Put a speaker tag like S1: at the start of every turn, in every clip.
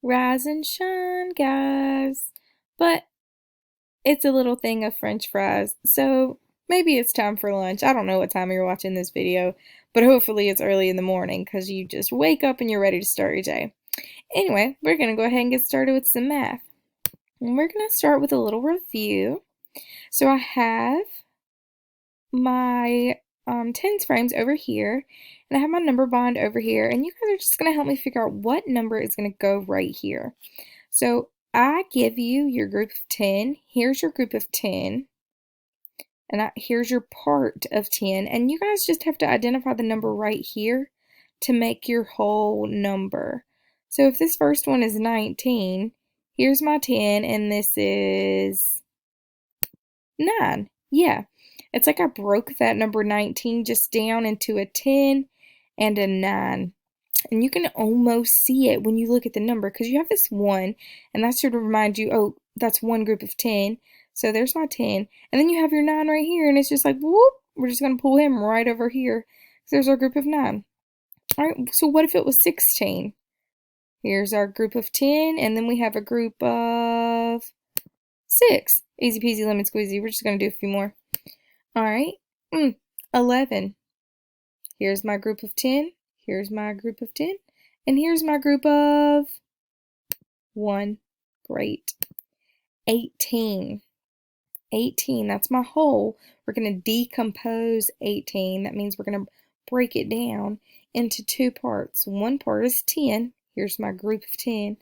S1: Rise and shine, guys. But it's a little thing of French fries, so maybe it's time for lunch. I don't know what time you're watching this video, but hopefully it's early in the morning because you just wake up and you're ready to start your day. Anyway, we're going to go ahead and get started with some math. And we're going to start with a little review. So I have my tens frames over here, and I have my number bond over here, and you guys are just going to help me figure out what number is going to go right here. So I give you your group of 10. Here's your group of 10. And here's your part of 10. And you guys just have to identify the number right here to make your whole number. So if this first one is 19, here's my 10, and this is 9. Yeah, it's like I broke that number 19 just down into a 10 and a 9. And you can almost see it when you look at the number because you have this 1, and that's to remind you, oh, that's one group of 10. So there's my 10. And then you have your 9 right here, and it's just like, whoop, we're just going to pull him right over here. So there's our group of 9. All right, so what if it was 16? Here's our group of 10, and then we have a group of 6. Easy peasy lemon squeezy. We're just going to do a few more. All right, 11. Here's my group of 10. Here's my group of 10. And here's my group of 1. Great. 18. 18, that's my whole. We're going to decompose 18. That means we're going to break it down into two parts. One part is 10. Here's my group of 10.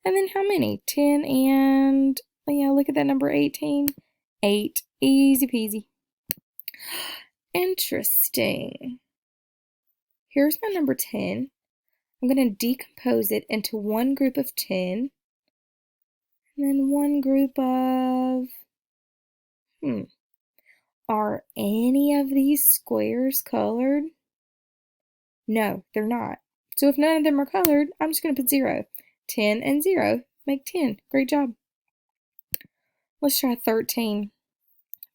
S1: And then how many? 10 and, oh yeah, look at that number 18. 8. Easy peasy. Interesting. Here's my number 10. I'm going to decompose it into one group of 10 and then one group of, are any of these squares colored? No, they're not. So if none of them are colored, I'm just going to put 0. 10 and 0 make 10. Great job. Let's try 13.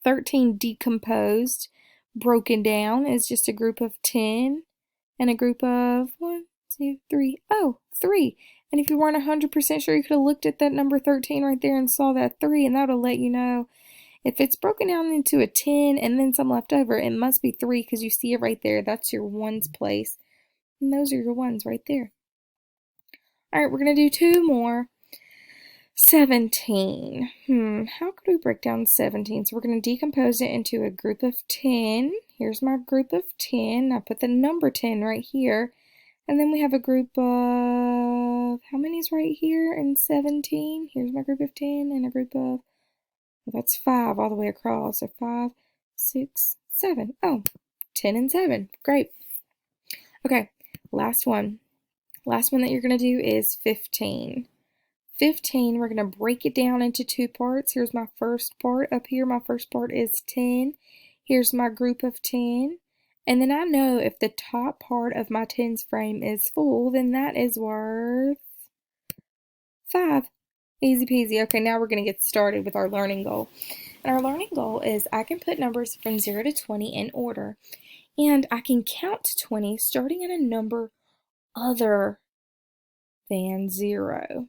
S1: 13 decomposed, broken down is just a group of 10 and a group of 1, 2, 3. Oh, 3. And if you weren't 100% sure, you could have looked at that number 13 right there and saw that 3, and that would have let you know if it's broken down into a 10 and then some left over, it must be 3 because you see it right there. That's your ones place. And those are your ones right there. All right, we're going to do 2 more. 17. How could we break down 17? So we're going to decompose it into a group of 10. Here's my group of 10. I put the number 10 right here. And then we have a group of, how many's right here in 17? Here's my group of 10 and a group of, well, that's 5 all the way across. So 5, 6, 7. Oh, 10 and 7. Great. Okay, last one. Last one that you're going to do is 15. 15, we're going to break it down into 2 parts. Here's my first part up here. My first part is 10. Here's my group of 10. And then I know if the top part of my tens frame is full, then that is worth 5. Easy peasy. Okay, now we're going to get started with our learning goal. And our learning goal is I can put numbers from 0 to 20 in order. And I can count to 20 starting at a number other than 0.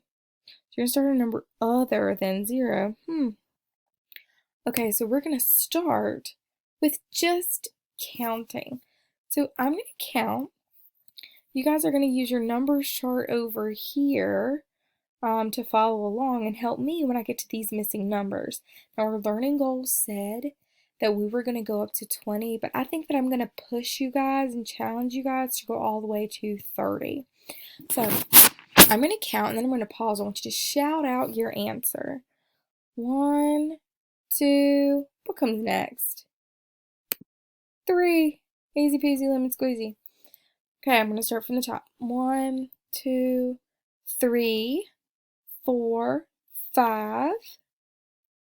S1: So you're going to start at a number other than 0. Okay, so we're going to start with just counting. So I'm going to count. You guys are going to use your numbers chart over here to follow along and help me when I get to these missing numbers. Now, our learning goal said that we were going to go up to 20, but I think that I'm going to push you guys and challenge you guys to go all the way to 30. So I'm going to count and then I'm going to pause. I want you to shout out your answer. 1, 2, what comes next? 3. Easy peasy lemon squeezy. Okay, I'm going to start from the top. 1, 2, 3, 4, 5,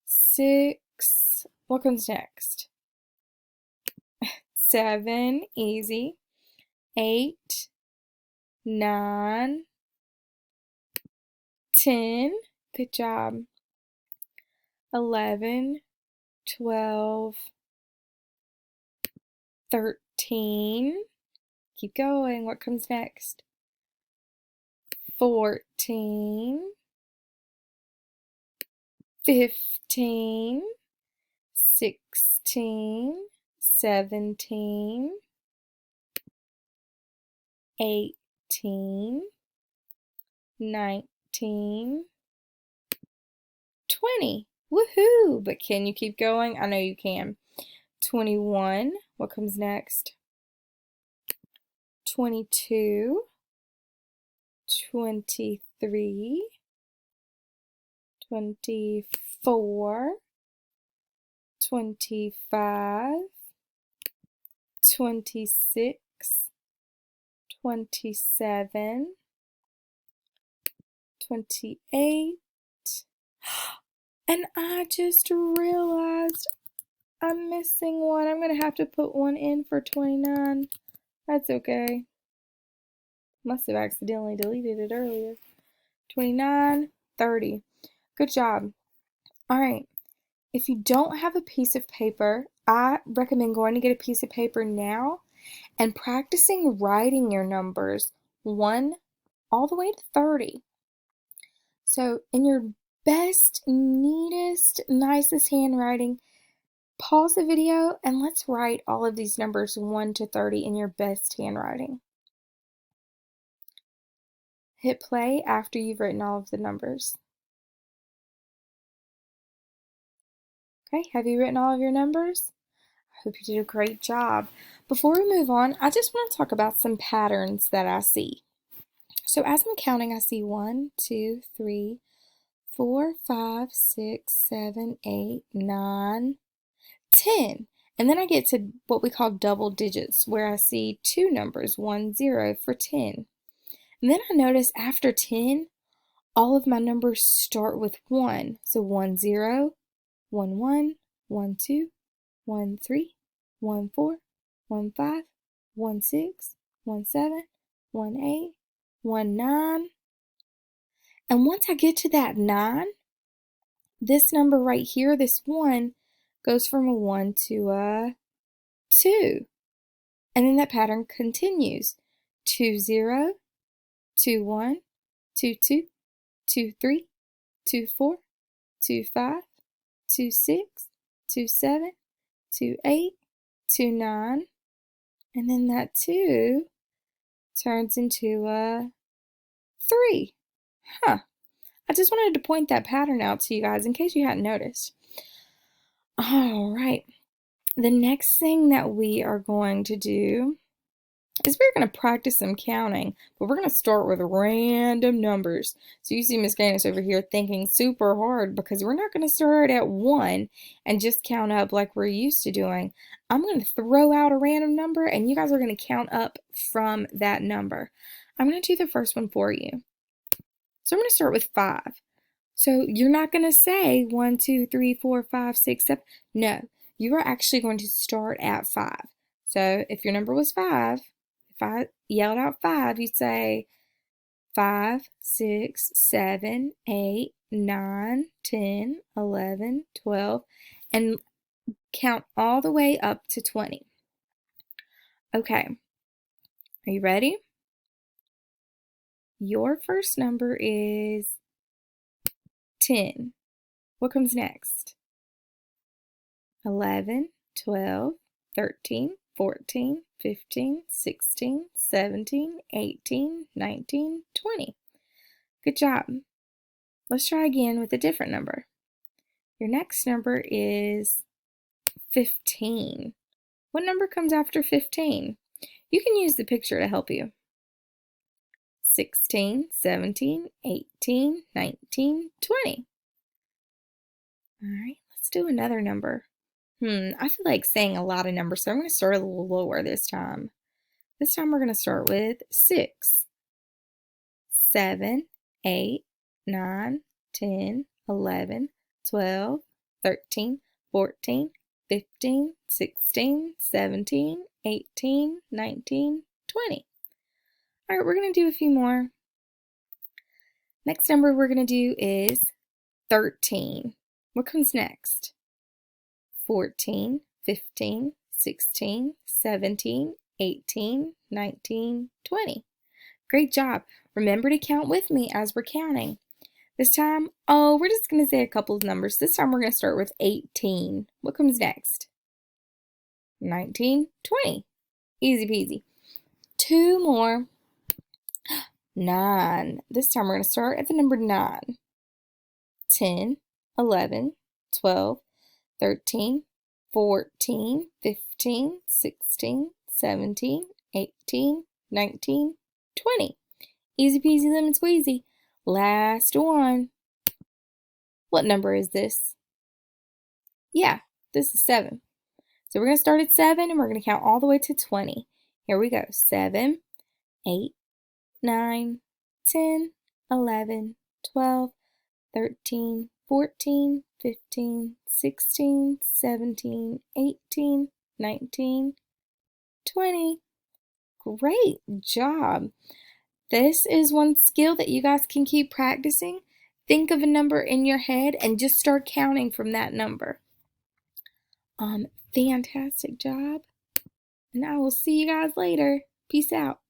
S1: 6. What comes next? 7. Easy. 8, 9, 10. Good job. 11, 12, 13. Keep going. What comes next? 14, 15, 16, 17, 18, 19, 20. Woohoo! But can you keep going? I know you can. 21. What comes next? 22, 23, 24, 25, 26, 27, 28, and I just realized I'm missing one. I'm going to have to put one in for 29. That's okay. Must have accidentally deleted it earlier. 29, 30. Good job. All right. If you don't have a piece of paper, I recommend going to get a piece of paper now and practicing writing your numbers 1 all the way to 30. So in your best, neatest, nicest handwriting, pause the video and let's write all of these numbers 1 to 30 in your best handwriting. Hit play after you've written all of the numbers. Okay, have you written all of your numbers? I hope you did a great job. Before we move on, I just want to talk about some patterns that I see. So as I'm counting, I see 1, 2, 3, 4, 5, 6, 7, 8, 9, 10. And then I get to what we call double digits, where I see 2 numbers, 1, 0 for 10. And then I notice after 10, all of my numbers start with 1. So 1, 0, 1, 1, 1, 2, 1, 3, 1, 4, 1, 5, 1, 6, 1, 7, 1, 8, 1, 9. And once I get to that 9, this number right here, this 1, goes from a 1 to a 2. And then that pattern continues. 2, 0, 2, 1, 2, 2, 2, 3, 2, 4, 2, 5, 2, 6, 2, 7, 2, 8, 2, 9, and then that 2 turns into a 3. Huh. I just wanted to point that pattern out to you guys in case you hadn't noticed. All right. The next thing that we are going to do is we're going to practice some counting, but we're going to start with random numbers. So you see Miss Candace over here thinking super hard because we're not going to start at 1 and just count up like we're used to doing. I'm going to throw out a random number and you guys are going to count up from that number. I'm going to do the first one for you. So I'm going to start with 5. So you're not going to say 1, 2, 3, 4, 5, 6, 7. No, you are actually going to start at 5. So if your number was 5, if I yelled out 5, you'd say 5, 6, 7, 8, 9, 10, 11, 12, and count all the way up to 20. Okay, are you ready? Your first number is 10. What comes next? 11, 12, 13, 14, 15, 16, 17, 18, 19, 20. Good job. Let's try again with a different number. Your next number is 15. What number comes after 15? You can use the picture to help you. 16, 17, 18, 19, 20. All right, let's do another number. I feel like saying a lot of numbers, so I'm going to start a little lower this time. This time we're going to start with 6, 7, 8, 9, 10, 11, 12, 13, 14, 15, 16, 17, 18, 19, 20. All right, we're going to do a few more. Next number we're going to do is 13. What comes next? 14, 15, 16, 17, 18, 19, 20. Great job. Remember to count with me as we're counting. This time, we're just going to say a couple of numbers. This time we're going to start with 18. What comes next? 19, 20. Easy peasy. 2 more. 9. This time we're going to start at the number 9. 10, 11, 12, 13, 14, 15, 16, 17, 18, 19, 20. Easy peasy lemon squeezy. Last one. What number is this? Yeah, this is 7. So we're going to start at 7 and we're going to count all the way to 20. Here we go. 7, 8, 9, 10, 11, 12, 13, 14, 15, 16, 17, 18, 19, 20. Great job. This is one skill that you guys can keep practicing. Think of a number in your head and just start counting from that number. Fantastic job. And I will see you guys later. Peace out.